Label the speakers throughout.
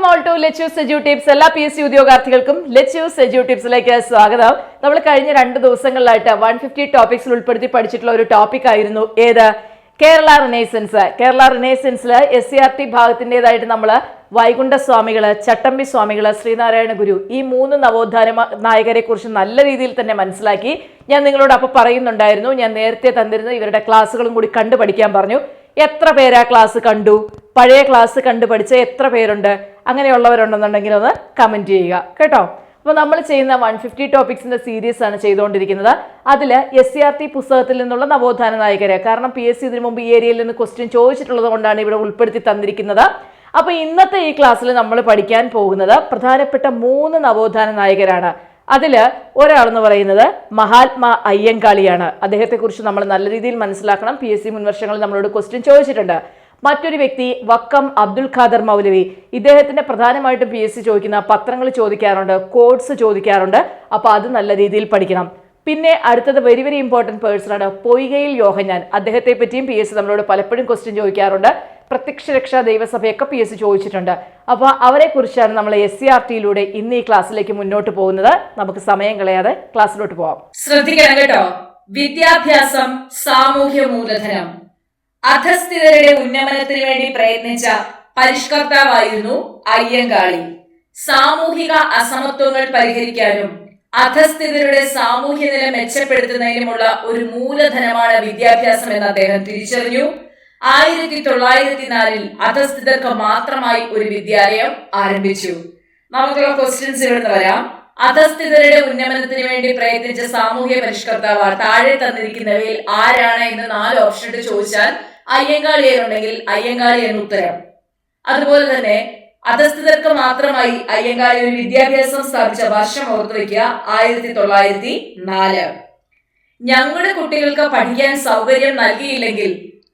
Speaker 1: All to let us edu tips. എല്ലാ PSC ഉദ്യോഗാർത്ഥികൾക്കും let us edu ടിപ്സിലേക്ക് സ്വാഗതം. നമ്മൾ കഴിഞ്ഞ 2 ദിവസങ്ങളിലായിട്ട് 150 ടോപ്പിക്സിൽ ഉൾപ്പെടുത്തി പഠിച്ചിട്ടുള്ള ഒരു ടോപ്പിക് ആയിരുന്നു ഏത്? കേരള റിനൈസൻസ്. കേരള റിനൈസൻസിൽ SCRT ഭാഗത്തിൻ്റെതായിട്ട് നമ്മൾ വൈകുണ്ഠ സ്വാമികള്, ചട്ടമ്പി സ്വാമികള്, ശ്രീനാരായണ ഗുരു, ഈ 3 നവോത്ഥാന നായകരെ കുറിച്ച് നല്ല രീതിയിൽ തന്നെ മനസ്സിലാക്കി. ഞാൻ നിങ്ങളോട് അപ്പോൾ പറയുന്നുണ്ടായിരുന്നു, ഞാൻ നേരത്തെ തന്നിരുന്ന ഇവരുടെ ക്ലാസ്സുകളും കൂടി കണ്ടു പഠിക്കാൻ പറഞ്ഞു. എത്ര പേരാ ക്ലാസ് കണ്ടു? പഴയ ക്ലാസ് കണ്ടു പഠിച്ച എത്ര പേരുണ്ട്? അങ്ങനെയുള്ളവരുണ്ടെന്നുണ്ടെങ്കിൽ ഒന്ന് കമൻറ്റ് ചെയ്യുക കേട്ടോ. അപ്പോൾ നമ്മൾ ചെയ്യുന്ന 150 ടോപ്പിക്സിന്റെ സീരീസ് ആണ് ചെയ്തുകൊണ്ടിരിക്കുന്നത്. അതിൽ SCRT പുസ്തകത്തിൽ നിന്നുള്ള നവോത്ഥാന നായകരെ, കാരണം PSC ഇതിനു മുമ്പ് ഈ ഏരിയയിൽ നിന്ന് ക്വസ്റ്റ്യൻ ചോദിച്ചിട്ടുള്ളത് കൊണ്ടാണ് ഇവിടെ ഉൾപ്പെടുത്തി തന്നിരിക്കുന്നത്. അപ്പോൾ ഇന്നത്തെ ഈ ക്ലാസ്സിൽ നമ്മൾ പഠിക്കാൻ പോകുന്നത് പ്രധാനപ്പെട്ട 3 നവോത്ഥാന നായകരാണ്. അതിൽ ഒരാളെന്ന് പറയുന്നത് മഹാത്മാ അയ്യങ്കാളിയാണ്. അദ്ദേഹത്തെക്കുറിച്ച് നമ്മൾ നല്ല രീതിയിൽ മനസ്സിലാക്കണം. PSC മുൻവർഷങ്ങളിൽ നമ്മളോട് ക്വസ്റ്റ്യൻ ചോദിച്ചിട്ടുണ്ട്. മറ്റൊരു വ്യക്തി വക്കം അബ്ദുൽ ഖാദർ മൗലവി. ഇദ്ദേഹത്തിന്റെ പ്രധാനമായിട്ടും PSC ചോദിക്കുന്ന പത്രങ്ങൾ ചോദിക്കാറുണ്ട്, കോഡ്സ് ചോദിക്കാറുണ്ട്. അപ്പോൾ അത് നല്ല രീതിയിൽ പഠിക്കണം. പിന്നെ അടുത്തത് വെരി വെരി ഇമ്പോർട്ടൻറ്റ് പേഴ്സൺ ആണ് പൊയ്കയിൽ യോഹന്നാൻ. അദ്ദേഹത്തെ പറ്റിയും PSC നമ്മളോട് പലപ്പോഴും ക്വസ്റ്റ്യൻ ചോദിക്കാറുണ്ട്. പ്രത്യക്ഷ രക്ഷാ ദൈവസഭയൊക്കെ PSC ചോദിച്ചിട്ടുണ്ട്. അപ്പോൾ അവരെ കുറിച്ചാണ് നമ്മൾ SCRTയിലൂടെ ഇന്ന് ഈ ക്ലാസ്സിലേക്ക് മുന്നോട്ട് പോകുന്നത്. നമുക്ക് സമയം കളയാതെ ക്ലാസ്സിലോട്ട് പോവാം. ശ്രദ്ധിക്കണം കേട്ടോ. വിദ്യാഭ്യാസം സാമൂഹ്യ മൂലധനം. അധസ്ഥിതരുടെ ഉന്നമനത്തിന് വേണ്ടി പ്രയത്നിച്ച പരിഷ്കർത്താവായിരുന്നു അയ്യങ്കാളി. സാമൂഹിക അസമത്വങ്ങൾ പരിഹരിക്കാനും അധസ്ഥിതരുടെ സാമൂഹ്യ നില മെച്ചപ്പെടുത്തുന്നതിനുമുള്ള ഒരു മൂലധനമാണ് വിദ്യാഭ്യാസം എന്ന് അദ്ദേഹം തിരിച്ചറിഞ്ഞു. 1904 അധസ്ഥിതർക്ക് മാത്രമായി ഒരു വിദ്യാലയം ആരംഭിച്ചു. നമുക്കുള്ള ക്വസ്റ്റ്യൻസ് ഇവിടുന്ന് വരാം. അധസ്ഥിതരുടെ ഉന്നമനത്തിന് വേണ്ടി പ്രയത്നിച്ച സാമൂഹ്യ പരിഷ്കർത്താവ് താഴെ തന്നിരിക്കുന്നവയിൽ ആരാണ് എന്ന് 4 ഓപ്ഷൻ ഇട്ട് ചോദിച്ചാൽ അയ്യങ്കാളി ഉണ്ടെങ്കിൽ അയ്യങ്കാളി എന്ന് ഉത്തരം. അതുപോലെ തന്നെ അധസ്ഥിതർക്ക് മാത്രമായി അയ്യങ്കാളി ഒരു വിദ്യാഭ്യാസം സ്ഥാപിച്ച വർഷം ഓർത്തു വയ്ക്കുക, 1904. ഞങ്ങളുടെ കുട്ടികൾക്ക് പഠിക്കാൻ സൗകര്യം നൽകിയില്ലെങ്കിൽ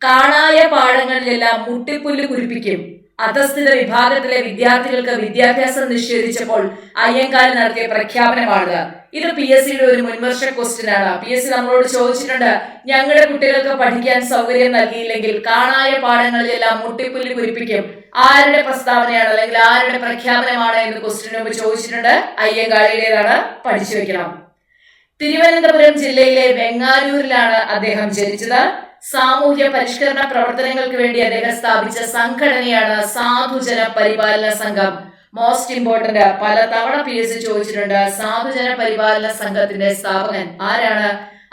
Speaker 1: കാണായ പാഠങ്ങളിലെല്ലാം മുട്ടിപ്പുല്ല് കുരിപ്പിക്കും. അധസ്ഥിത വിഭാഗത്തിലെ വിദ്യാർത്ഥികൾക്ക് വിദ്യാഭ്യാസം നിഷേധിച്ചപ്പോൾ അയ്യങ്കാളി നടത്തിയ പ്രഖ്യാപനമാണ്. ഇത് PSCയുടെ ഒരു മുൻവർഷ ക്വസ്റ്റ്യൻ ആണ്. PSC നമ്മളോട് ചോദിച്ചിട്ടുണ്ട്, ഞങ്ങളുടെ കുട്ടികൾക്ക് പഠിക്കാൻ സൗകര്യം നൽകിയില്ലെങ്കിൽ കാണായ പാഠങ്ങളിലെല്ലാം മുട്ടിപ്പുല്ല് കുരിപ്പിക്കും. ആരുടെ പ്രസ്താവനയാണ് അല്ലെങ്കിൽ ആരുടെ പ്രഖ്യാപനമാണ് എന്ന് ക്വസ്റ്റ്യൻ മുമ്പ് ചോദിച്ചിട്ടുണ്ട്. അയ്യങ്കാളിയുടേതാണ്, പഠിച്ചു വെക്കണം. തിരുവനന്തപുരം ജില്ലയിലെ വെങ്ങാനൂരിലാണ് അദ്ദേഹം ജനിച്ചത്. സാമൂഹ്യ പരിഷ്കരണ പ്രവർത്തനങ്ങൾക്ക് വേണ്ടി അദ്ദേഹം സ്ഥാപിച്ച സംഘടനയാണ് സാധുജന പരിപാലന സംഘം. മോസ്റ്റ് ഇമ്പോർട്ടന്റ്, പല തവണ PSC ചോദിച്ചിട്ടുണ്ട്. സാധുജന പരിപാലന സംഘത്തിന്റെ സ്ഥാപകൻ ആരാണ്?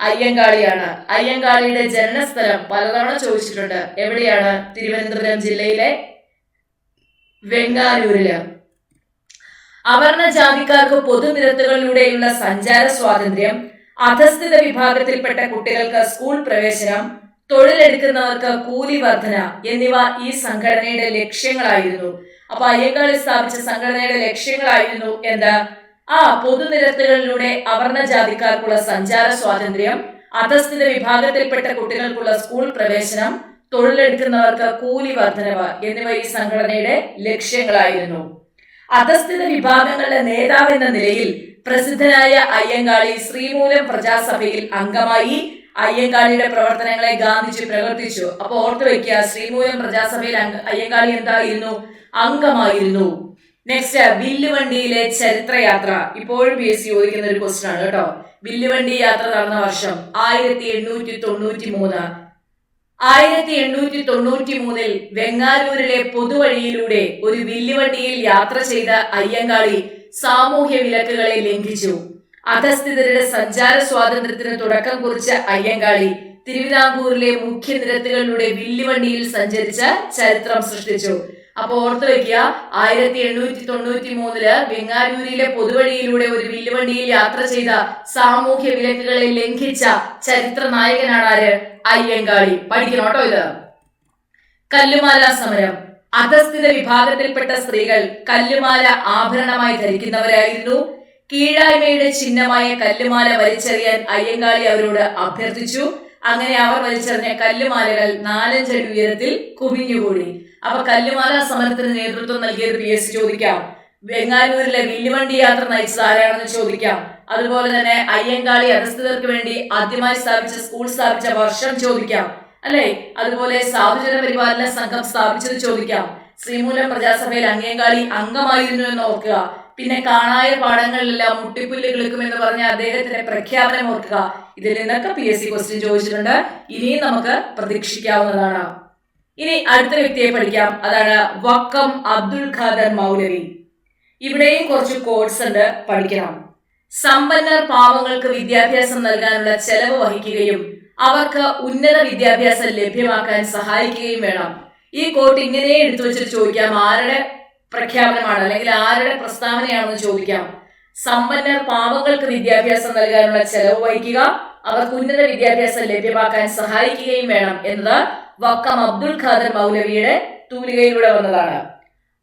Speaker 1: അയ്യങ്കാളിയാണ്. അയ്യങ്കാളിയുടെ ജനനസ്ഥലം പലതവണ ചോദിച്ചിട്ടുണ്ട്. എവിടെയാണ്? തിരുവനന്തപുരം ജില്ലയിലെ വെങ്ങാനൂരില്. അവർണ ജാതിക്കാർക്ക് പൊതുനിരത്തുകളിലൂടെയുള്ള സഞ്ചാര സ്വാതന്ത്ര്യം, അധസ്ഥിത വിഭാഗത്തിൽപ്പെട്ട കുട്ടികൾക്ക് സ്കൂൾ പ്രവേശനം, തൊഴിലെടുക്കുന്നവർക്ക് കൂലി വർധന എന്നിവ ഈ സംഘടനയുടെ ലക്ഷ്യങ്ങളായിരുന്നു. അപ്പൊ അയ്യങ്കാളി സ്ഥാപിച്ച സംഘടനയുടെ ലക്ഷ്യങ്ങളായിരുന്നു എന്താ? പൊതുനിരത്തുകളിലൂടെ അവർണ ജാതിക്കാർക്കുള്ള സഞ്ചാര സ്വാതന്ത്ര്യം, അധസ്ഥിത വിഭാഗത്തിൽപ്പെട്ട കുട്ടികൾക്കുള്ള സ്കൂൾ പ്രവേശനം, തൊഴിലെടുക്കുന്നവർക്ക് കൂലി വർധനവ് എന്നിവ ഈ സംഘടനയുടെ ലക്ഷ്യങ്ങളായിരുന്നു. അധസ്ഥിത വിഭാഗങ്ങളുടെ നേതാവ് എന്ന നിലയിൽ പ്രസിദ്ധനായ അയ്യങ്കാളി ശ്രീമൂലം പ്രജാസഭയിൽ അംഗമായി. അയ്യങ്കാളിയുടെ പ്രവർത്തനങ്ങളെ ഗാന്ധിജി പ്രവർത്തിച്ചു. അപ്പൊ ഓർത്തു വയ്ക്കുക, ശ്രീമൂലം പ്രജാസഭയിൽ അയ്യങ്കാളി എന്തായിരുന്നു? അംഗമായിരുന്നു. നെക്സ്റ്റ്, വില്ലുവണ്ടിയിലെ ചരിത്രയാത്ര. ഇപ്പോഴും PSC ചോദിക്കുന്ന ഒരു ക്വസ്റ്റ്യൻ ആണ് കേട്ടോ. വില്ലുവണ്ടി യാത്ര നടന്ന വർഷം 1893. 1893 വെങ്ങാനൂരിലെ പൊതുവഴിയിലൂടെ ഒരു വില്ലുവണ്ടിയിൽ യാത്ര ചെയ്ത അയ്യങ്കാളി സാമൂഹ്യ വിലക്കുകളെ ലംഘിച്ചു. അധസ്ഥിതരുടെ സഞ്ചാര സ്വാതന്ത്ര്യത്തിന് തുടക്കം കുറിച്ച അയ്യങ്കാളി തിരുവിതാംകൂറിലെ മുഖ്യ നിരത്തുകളിലൂടെ വില്ലുവണ്ടിയിൽ സഞ്ചരിച്ച ചരിത്രം സൃഷ്ടിച്ചു. അപ്പൊ ഓർത്തു വയ്ക്കുക, 1893 വെങ്ങാനൂരിലെ പൊതുവഴിയിലൂടെ ഒരു വില്ലുവണ്ടിയിൽ യാത്ര ചെയ്ത സാമൂഹ്യ വിലക്കുകളെ ലംഘിച്ച ചരിത്ര നായകനാണ് ആര്? അയ്യങ്കാളി. പഠിക്കണം കേട്ടോ ഇത്. കല്ലുമാല സമരം. അധസ്ഥിത വിഭാഗത്തിൽപ്പെട്ട സ്ത്രീകൾ കല്ലുമാല ആഭരണമായി ധരിക്കുന്നവരായിരുന്നു. കീഴായ്മയുടെ ചിഹ്നമായ കല്ലുമാല വലിച്ചെറിയാൻ അയ്യങ്കാളി അവരോട് അഭ്യർത്ഥിച്ചു. അങ്ങനെ അവർ വലിച്ചെറിഞ്ഞ കല്ലുമാലകൾ 4-5 അടി ഉയരത്തിൽ കുമിഞ്ഞുകൂടി. അപ്പൊ കല്ലുമാല സമരത്തിന് നേതൃത്വം നൽകിയത് PSC ചോദിക്കാം. വെങ്ങാനൂരിലെ വില്ലുവണ്ടി യാത്ര നയിച്ചത് ആരാണെന്ന് ചോദിക്കാം. അതുപോലെ തന്നെ അയ്യങ്കാളി അധസ്ഥിതർക്ക് വേണ്ടി ആദ്യമായി സ്കൂൾ സ്ഥാപിച്ച വർഷം ചോദിക്കാം. അല്ലെ? അതുപോലെ സാധുജന പരിപാലന സംഘം സ്ഥാപിച്ചത് ചോദിക്കാം. ശ്രീമൂലം പ്രജാസഭയിൽ അങ്ങേങ്കാളി അംഗമായിരുന്നു എന്ന് ഓർക്കുക. പിന്നെ കാണായ പാഠങ്ങളിലെല്ലാം മുട്ടിപ്പുല്ല് കിളുക്കുമെന്ന് പറഞ്ഞ അദ്ദേഹത്തിന്റെ പ്രഖ്യാപനം ഓർക്കുക. ഇതിൽ നിന്നൊക്കെ PSC ക്വസ്റ്റ്യൻ ചോദിച്ചിട്ടുണ്ട്. ഇനിയും നമുക്ക് പ്രതീക്ഷിക്കാവുന്നതാണ്. ഇനി അടുത്ത വ്യക്തിയെ പഠിക്കാം. അതാണ് വക്കം അബ്ദുൽ ഖാദർ മൗലവി. ഇവിടെയും കുറച്ച് കോഡ്സ് ഉണ്ട്, പഠിക്കണം. സമ്പന്നർ പാവങ്ങൾക്ക് വിദ്യാഭ്യാസം നൽകാനുള്ള ചെലവ് വഹിക്കുകയും അവർക്ക് ഉന്നത വിദ്യാഭ്യാസം ലഭ്യമാക്കാൻ സഹായിക്കുകയും വേണം. ഈ കോട്ട് ഇങ്ങനെ എടുത്തു വെച്ചിട്ട് ചോദിക്കാം, ആരുടെ പ്രഖ്യാപനമാണ് അല്ലെങ്കിൽ ആരുടെ പ്രസ്താവനയാണെന്ന് ചോദിക്കാം. സമ്പന്നർ പാവങ്ങൾക്ക് വിദ്യാഭ്യാസം നൽകാനുള്ള ചെലവ് വഹിക്കുക, അവർക്ക് ഉന്നത വിദ്യാഭ്യാസം ലഭ്യമാക്കാൻ സഹായിക്കുകയും വേണം എന്നത് വക്കം അബ്ദുൽ ഖാദർ മൗലവിയുടെ തൂലികയിലൂടെ വന്നതാണ്.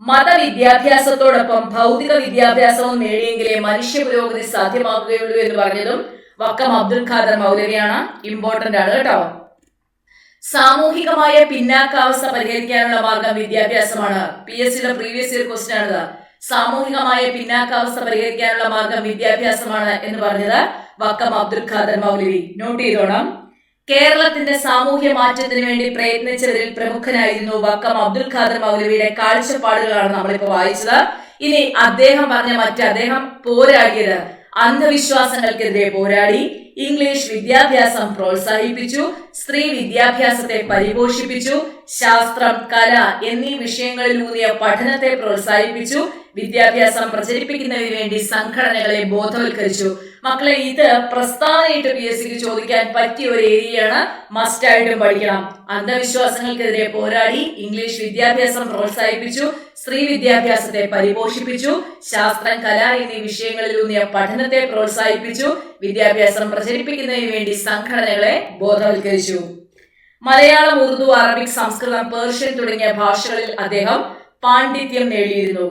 Speaker 1: മതവിദ്യാഭ്യാസത്തോടൊപ്പം ഭൗതിക വിദ്യാഭ്യാസവും നേടിയെങ്കിലേ മനുഷ്യ പുരോഗതി സാധ്യമാക്കുകയുള്ളൂ എന്ന് പറഞ്ഞതും വക്കം അബ്ദുൽ ഖാദർ മൗലവിയാണ്. ഇമ്പോർട്ടന്റ് ആണ് കേട്ടോ. സാമൂഹികമായ പിന്നാക്കാവസ്ഥ പരിഹരിക്കാനുള്ള മാർഗം വിദ്യാഭ്യാസമാണ്. PSCയുടെ പ്രീവിയസ് ഇയർ ക്വസ്റ്റ്യൻ ആണിത്. സാമൂഹികമായ പിന്നാക്കാവസ്ഥ പരിഹരിക്കാനുള്ള മാർഗം വിദ്യാഭ്യാസമാണ് എന്ന് പറഞ്ഞത് വക്കം അബ്ദുൽ ഖാദർ മൗലവി. നോട്ട് ചെയ്തോണം. കേരളത്തിന്റെ സാമൂഹ്യ മാറ്റത്തിന് വേണ്ടി പ്രയത്നിച്ചവരിൽ പ്രമുഖനായിരുന്നു വക്കം അബ്ദുൽ ഖാദർ മൗലവിയുടെ കാഴ്ചപ്പാടുകളാണ് നമ്മളിപ്പോ വായിച്ചത്. ഇനി അദ്ദേഹം പറഞ്ഞ അദ്ദേഹം പോരാടിയത് അന്ധവിശ്വാസങ്ങൾക്കെതിരെ പോരാടി, ഇംഗ്ലീഷ് വിദ്യാഭ്യാസം പ്രോത്സാഹിപ്പിച്ചു, സ്ത്രീ വിദ്യാഭ്യാസത്തെ പരിപോഷിപ്പിച്ചു, ശാസ്ത്രം, കല എന്നീ വിഷയങ്ങളിലൂന്നിയ പഠനത്തെ പ്രോത്സാഹിപ്പിച്ചു, വിദ്യാഭ്യാസം പ്രചരിപ്പിക്കുന്നതിന് വേണ്ടി സംഘടനകളെ ബോധവൽക്കരിച്ചു. മക്കളെ, ഇത് പ്രസ്താവനയിട്ട് PSCക്ക് ചോദിക്കാൻ പറ്റിയ ഒരു ഏരിയയാണ്. മസ്റ്റായിട്ടും പഠിക്കണം. അന്ധവിശ്വാസങ്ങൾക്കെതിരെ പോരാടി, ഇംഗ്ലീഷ് വിദ്യാഭ്യാസം പ്രോത്സാഹിപ്പിച്ചു, സ്ത്രീ വിദ്യാഭ്യാസത്തെ പരിപോഷിപ്പിച്ചു, ശാസ്ത്രം, കല എന്നീ വിഷയങ്ങളിലൂന്നിയ പഠനത്തെ പ്രോത്സാഹിപ്പിച്ചു, വിദ്യാഭ്യാസം പ്രചരിപ്പിക്കുന്നതിന് വേണ്ടി സംഘടനകളെ ബോധവൽക്കരിച്ചു. മലയാളം, ഉറുദു, അറബിക്, സംസ്കൃതം, പേർഷ്യൻ തുടങ്ങിയ ഭാഷകളിൽ അദ്ദേഹം പാണ്ഡിത്യം നേടിയിരുന്നു.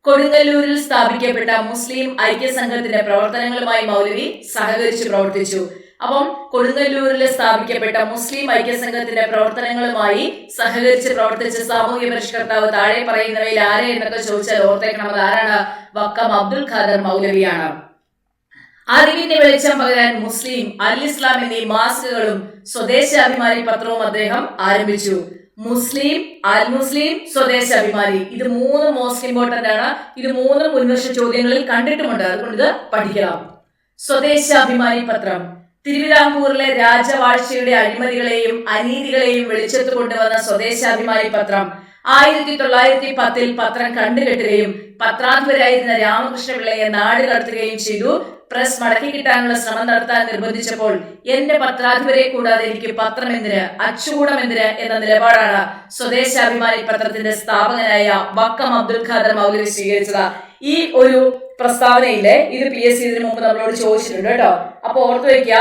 Speaker 1: കൊടുങ്ങല്ലൂരിൽ സ്ഥാപിക്കപ്പെട്ട മുസ്ലിം ഐക്യസംഘത്തിന്റെ പ്രവർത്തനങ്ങളുമായി മൗലവി സഹകരിച്ച് പ്രവർത്തിച്ചു. അപ്പം കൊടുങ്ങല്ലൂരിൽ സ്ഥാപിക്കപ്പെട്ട മുസ്ലിം ഐക്യസംഘത്തിന്റെ പ്രവർത്തനങ്ങളുമായി സഹകരിച്ച് പ്രവർത്തിച്ച സാമൂഹ്യ പരിഷ്കർത്താവ് താഴെ പറയുന്നവയിൽ ആരെ എന്നൊക്കെ ചോദിച്ചാൽ ഓർത്തേക്കണം, അത് ആരാണ്? വക്കം അബ്ദുൽ ഖാദർ മൗലവിയാണ്. അറിവിന്റെ വെളിച്ചം പകരാൻ മുസ്ലിം, അൽ ഇസ്ലാം എന്നീ മാസികകളും സ്വദേശാഭിമാനി പത്രവും അദ്ദേഹം ആരംഭിച്ചു. മുസ്ലിം, അൽ മുസ്ലിം, സ്വദേശാഭിമാനി, ഇത് മൂന്ന് മോസ്റ്റ് ഇമ്പോർട്ടന്റ് ആണ്. ഇത് മൂന്നും മുൻവർഷ ചോദ്യങ്ങളിൽ കണ്ടിട്ടുമുണ്ട്, അതുകൊണ്ട് ഇത് പഠിക്കണം. സ്വദേശാഭിമാനി പത്രം തിരുവിതാംകൂറിലെ രാജവാഴ്ചയുടെ അഴിമതികളെയും അനീതികളെയും വെളിച്ചത്ത് കൊണ്ടുവന്ന സ്വദേശാഭിമാനി പത്രം 1910 പത്രം കണ്ടുകെട്ടുകയും പത്രാധിപരായിരുന്ന രാമകൃഷ്ണപിള്ളയെ നാട് കടത്തുകയും ചെയ്തു. പ്രസ് മടക്കി കിട്ടാനുള്ള ശ്രമം നടത്താൻ നിർബന്ധിച്ചപ്പോൾ എന്റെ പത്രാധിപരെ കൂടാതെ എനിക്ക് പത്രം എന്തിന്, അച്ചുകൂടം എന്തിന് എന്ന നിലപാടാണ് സ്വദേശാഭിമാനി പത്രത്തിന്റെ സ്ഥാപകനായ വക്കം അബ്ദുൽ ഖാദർ മൗലവി സ്വീകരിച്ചത്. ഈ ഒരു പ്രസ്താവനയിലെ ഇത് PSC ഇതിനു മുമ്പ് നമ്മളോട് ചോദിച്ചിട്ടുണ്ട് കേട്ടോ. അപ്പൊ ഓർത്തു വയ്ക്കുക,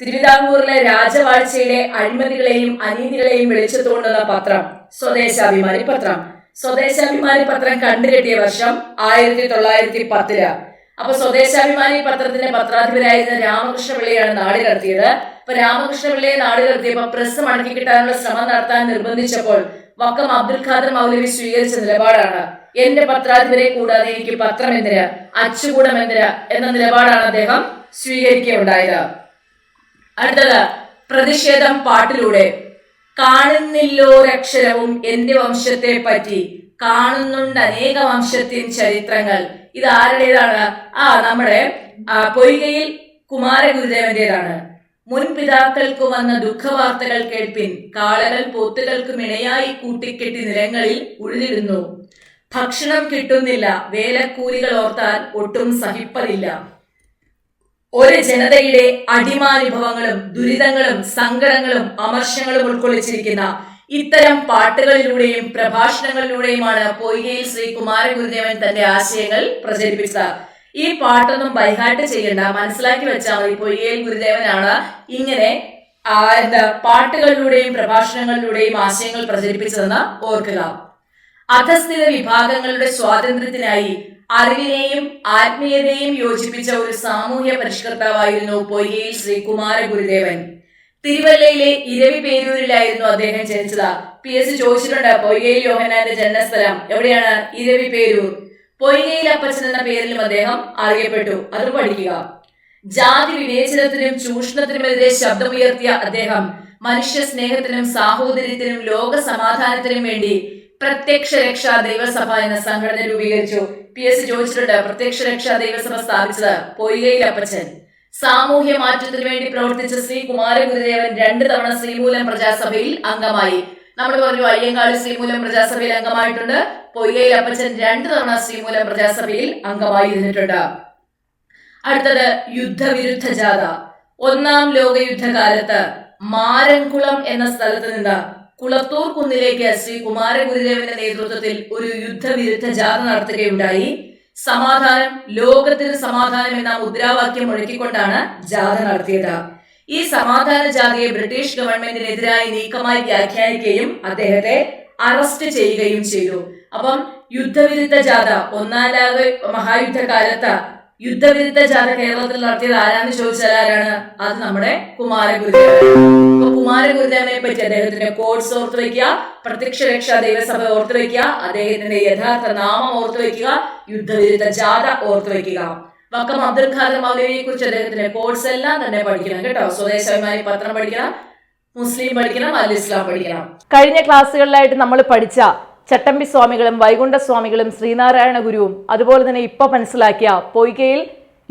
Speaker 1: തിരുവിതാംകൂറിലെ രാജവാഴ്ചയുടെ അഴിമതികളെയും അനീതികളെയും വെളിച്ചത്തുകൊണ്ടുള്ള പത്രം സ്വദേശാഭിമാനി പത്രം. സ്വദേശാഭിമാനി പത്രം കണ്ടുകെട്ടിയ വർഷം 1910. അപ്പൊ സ്വദേശാഭിമാനി പത്രത്തിന്റെ പത്രാധിപരായിരുന്ന രാമകൃഷ്ണപിള്ളയാണ് നാട് കടത്തിയത്. അപ്പൊ രാമകൃഷ്ണപിള്ളയെ നാട് കടത്തിയപ്പോ പ്രസ് മടക്കി കിട്ടാനുള്ള ശ്രമം നടത്താൻ നിർബന്ധിച്ചപ്പോൾ വക്കം അബ്ദുൽ ഖാദർ മൗലവി സ്വീകരിച്ച നിലപാടാണ് എന്റെ പത്രാധിപരെ കൂടാതെ എനിക്ക് പത്രം എന്തിന്, അച്ചുകൂടം എന്തിന് എന്ന നിലപാടാണ് അദ്ദേഹം സ്വീകരിക്കുകയുണ്ടായത്. അടുത്തത് പ്രതിഷേധം പാട്ടിലൂടെ. കാണുന്നില്ലോരക്ഷരവും എന്റെ വംശത്തെ പറ്റി, കാണുന്നുണ്ട് അനേക വംശത്തിൻ ചരിത്രങ്ങൾ. ഇത് ആരുടേതാണ്? നമ്മുടെ പൊയ്കയിൽ കുമാരഗുരുദേവന്റേതാണ്. മുൻപിതാക്കൾക്ക് വന്ന ദുഃഖവാർത്തകൾ കേൾപ്പിൻ, കാളകൾ പോത്തുകൾക്കും ഇണയായി കൂട്ടിക്കെട്ടി നിലങ്ങളിൽ ഉഴുതിടുന്നു. ഭക്ഷണം കിട്ടുന്നില്ല, വേലക്കൂലികൾ ഓർത്താൽ ഒട്ടും സഹിപ്പതില്ല. ഒരു ജനതയുടെ അടിമാനുഭവങ്ങളും ദുരിതങ്ങളും സങ്കടങ്ങളും അമർഷങ്ങളും ഉൾക്കൊള്ളിച്ചിരിക്കുന്ന ഇത്തരം പാട്ടുകളിലൂടെയും പ്രഭാഷണങ്ങളിലൂടെയുമാണ് പൊയ്കയിൽ ശ്രീ കുമാരഗുരുദേവൻ തന്റെ ആശയങ്ങൾ പ്രചരിപ്പിച്ചത്. ഈ പാട്ടൊന്നും ബൈഹാർട്ട് ചെയ്യണ്ട, മനസ്സിലാക്കി വെച്ചാൽ മതി. പൊയ്കയിൽ ഗുരുദേവനാണ് ഇങ്ങനെ പാട്ടുകളിലൂടെയും പ്രഭാഷണങ്ങളിലൂടെയും ആശയങ്ങൾ പ്രചരിപ്പിച്ചതെന്ന് ഓർക്കുക. അധസ്ഥിത വിഭാഗങ്ങളുടെ സ്വാതന്ത്ര്യത്തിനായി അറിവിനെയും ആത്മീയതയെയും യോജിപ്പിച്ച ഒരു സാമൂഹ്യ പരിഷ്കർത്താവായിരുന്നു പൊയ്കയിൽ ശ്രീ കുമാരഗുരുദേവൻ. തിരുവല്ലയിലെ ഇരവിപേരൂരിലായിരുന്നു അദ്ദേഹം ജനിച്ചത്. PSC ചോദിച്ചിട്ടുണ്ട്, പൊയ്കയിൽ യോഹന്നാന്റെ ജന്മസ്ഥലം എവിടെയാണ്? ഇരവിപേരൂർ. പൊയ്കയിൽ അപ്പച്ചൻ എന്ന പേരിലും അദ്ദേഹം അറിയപ്പെട്ടു, അത് പഠിക്കുക. ജാതി വിവേചനത്തിനും ചൂഷണത്തിനുമെതിരെ ശബ്ദമുയർത്തിയ അദ്ദേഹം മനുഷ്യ സ്നേഹത്തിനും സാഹോദര്യത്തിനും ലോക സമാധാനത്തിനും വേണ്ടി പ്രത്യക്ഷ രക്ഷാ ദൈവസഭ എന്ന സംഘടന രൂപീകരിച്ചു. PSC ചോദിച്ചിട്ടുണ്ട്, പ്രത്യക്ഷ രക്ഷാ ദൈവസഭ സ്ഥാപിച്ചത് പൊയ്കയിൽ അപ്പച്ചൻ. സാമൂഹ്യ മാറ്റത്തിനു വേണ്ടി പ്രവർത്തിച്ച ശ്രീ കുമാരഗുരുദേവൻ 2 തവണ ശ്രീമൂലം പ്രജാസഭയിൽ അംഗമായി. നമ്മൾ പറഞ്ഞു അയ്യങ്കാളി ശ്രീമൂലം പ്രജാസഭയിൽ അംഗമായിട്ടുണ്ട്. പൊയ്കയിൽ അപ്പച്ചൻ 2 തവണ ശ്രീമൂലം പ്രജാസഭയിൽ അംഗമായി ഇരുന്നിട്ടുണ്ട്. അടുത്തത് യുദ്ധവിരുദ്ധ ജാഥ. 1-ാം ലോകയുദ്ധകാലത്ത് മാരൻകുളം എന്ന സ്ഥലത്ത് നിന്ന് കുളത്തൂർ കുന്നിലേക്ക് ശ്രീ കുമാരഗുരുദേവന്റെ നേതൃത്വത്തിൽ ഒരു യുദ്ധവിരുദ്ധ ജാഥ നടത്തുകയുണ്ടായി. സമാധാനം, ലോകത്തിന് സമാധാനം എന്ന മുദ്രാവാക്യം മുഴക്കിക്കൊണ്ടാണ് ജാഥ നടത്തിയത്. ഈ സമാധാന ജാഥയെ ബ്രിട്ടീഷ് ഗവൺമെന്റിനെതിരായ നീക്കമായി വ്യാഖ്യാനിക്കുകയും അദ്ദേഹത്തെ അറസ്റ്റ് ചെയ്യുകയും ചെയ്തു. അപ്പം യുദ്ധവിരുദ്ധ ജാഥ 1-ാം ലോക മഹായുദ്ധകാലത്ത് യുദ്ധവിരുദ്ധ ജാഥ കേരളത്തിൽ നടത്തിയത് ആരാന്ന് ചോദിച്ചാൽ ആരാണ്? അത് നമ്മുടെ കുമാരഗുരുദേവൻ. അപ്പൊ കുമാരഗുരുദേവനെ പറ്റി അദ്ദേഹത്തിന്റെ കോഡ്സ് ഓർത്തു വയ്ക്കുക, പ്രത്യക്ഷ രക്ഷാ ദൈവസഭ ഓർത്തു വയ്ക്കുക, അദ്ദേഹത്തിന്റെ യഥാർത്ഥ നാമം ഓർത്തു വയ്ക്കുക, യുദ്ധവിരുദ്ധ ജാഥ ഓർത്തു വയ്ക്കുക. വക്കം അബ്ദുൽ ഖാദർ മൗലവിയെ കുറിച്ച് അദ്ദേഹത്തിന്റെ കോഡ്സ് എല്ലാം തന്നെ പഠിക്കണം കേട്ടോ. സ്വദേശാഭിമാനി പത്രം പഠിക്കണം, മുസ്ലിം പഠിക്കണം, അൽ ഇസ്ലാം പഠിക്കണം. കഴിഞ്ഞ ക്ലാസ്സുകളിലായിട്ട് നമ്മൾ പഠിച്ച ചട്ടമ്പി സ്വാമികളും വൈകുണ്ഠ സ്വാമികളും ശ്രീനാരായണ ഗുരുവും അതുപോലെ തന്നെ ഇപ്പൊ മനസ്സിലാക്കിയ പൊയ്കയിൽ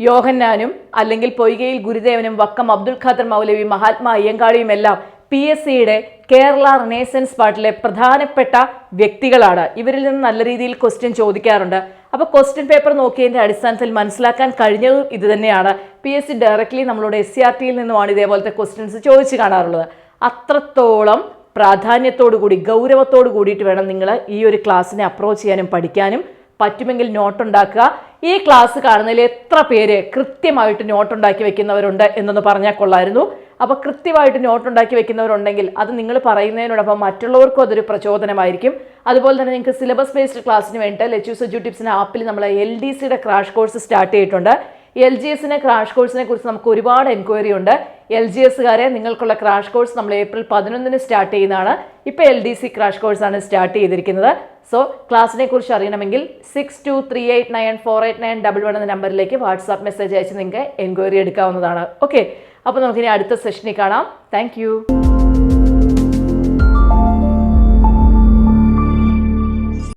Speaker 1: യോഹന്നാനും അല്ലെങ്കിൽ പൊയ്കയിൽ ഗുരുദേവനും വക്കം അബ്ദുൽ ഖാദർ മൗലവി മഹാത്മാ അയ്യങ്കാളിയും എല്ലാം PSCയുടെ കേരള റിനൈസൻസ് പാർട്ടിലെ പ്രധാനപ്പെട്ട വ്യക്തികളാണ്. ഇവരിൽ നിന്ന് നല്ല രീതിയിൽ ക്വസ്റ്റ്യൻ ചോദിക്കാറുണ്ട്. അപ്പോൾ ക്വസ്റ്റ്യൻ പേപ്പർ നോക്കിയതിന്റെ അടിസ്ഥാനത്തിൽ മനസ്സിലാക്കാൻ കഴിഞ്ഞതും ഇത് തന്നെയാണ്. PSC ഡയറക്റ്റ്ലി നമ്മളോട് SCRTയിൽ നിന്നുമാണ് ഇതേപോലത്തെ ക്വസ്റ്റ്യൻസ് ചോദിച്ചു കാണാറുള്ളത്. അത്രത്തോളം പ്രാധാന്യത്തോടു കൂടി ഗൗരവത്തോടു കൂടിയിട്ട് വേണം നിങ്ങൾ ഈ ഒരു ക്ലാസ്സിനെ അപ്രോച്ച് ചെയ്യാനും പഠിക്കാനും. പറ്റുമെങ്കിൽ നോട്ട് ഉണ്ടാക്കുക. ഈ ക്ലാസ് കാണുന്നതിൽ എത്ര പേര് കൃത്യമായിട്ട് നോട്ട് ഉണ്ടാക്കി വെക്കുന്നവരുണ്ട് എന്നൊന്ന് പറഞ്ഞാൽ കൊള്ളായിരുന്നു. അപ്പോൾ കൃത്യമായിട്ട് നോട്ട് ഉണ്ടാക്കി വെക്കുന്നവരുണ്ടെങ്കിൽ അത് നിങ്ങൾ പറയുന്നതിനോടൊപ്പം മറ്റുള്ളവർക്കും അതൊരു പ്രചോദനമായിരിക്കും. അതുപോലെ തന്നെ നിങ്ങൾക്ക് സിലബസ് ബേസ്ഡ് ക്ലാസ്സിന് വേണ്ടിയിട്ട് ലെറ്റ്യൂസ് എഡ്യൂടിപ്സിന്റെ ആപ്പിൽ നമ്മൾ LDCയുടെ ക്രാഷ് കോഴ്സ് സ്റ്റാർട്ട് ചെയ്തിട്ടുണ്ട്. LGSന്റെ ക്രാഷ് കോഴ്സിനെ കുറിച്ച് നമുക്ക് ഒരുപാട് എൻക്വയറി ഉണ്ട്. LGSകാരെ നിങ്ങൾക്കുള്ള ക്രാഷ് കോഴ്സ് നമ്മൾ ഏപ്രിൽ 11 സ്റ്റാർട്ട് ചെയ്യുന്നതാണ്. ഇപ്പോൾ LDC ക്രാഷ് കോഴ്സാണ് സ്റ്റാർട്ട് ചെയ്തിരിക്കുന്നത്. സോ ക്ലാസ്സിനെ കുറിച്ച് അറിയണമെങ്കിൽ 6238948911 എന്ന നമ്പറിലേക്ക് വാട്സാപ്പ് മെസ്സേജ് അയച്ച് നിങ്ങൾക്ക് എൻക്വയറി എടുക്കാവുന്നതാണ്. ഓക്കെ, അപ്പോൾ നമുക്കിനി അടുത്ത സെഷനിൽ കാണാം. താങ്ക്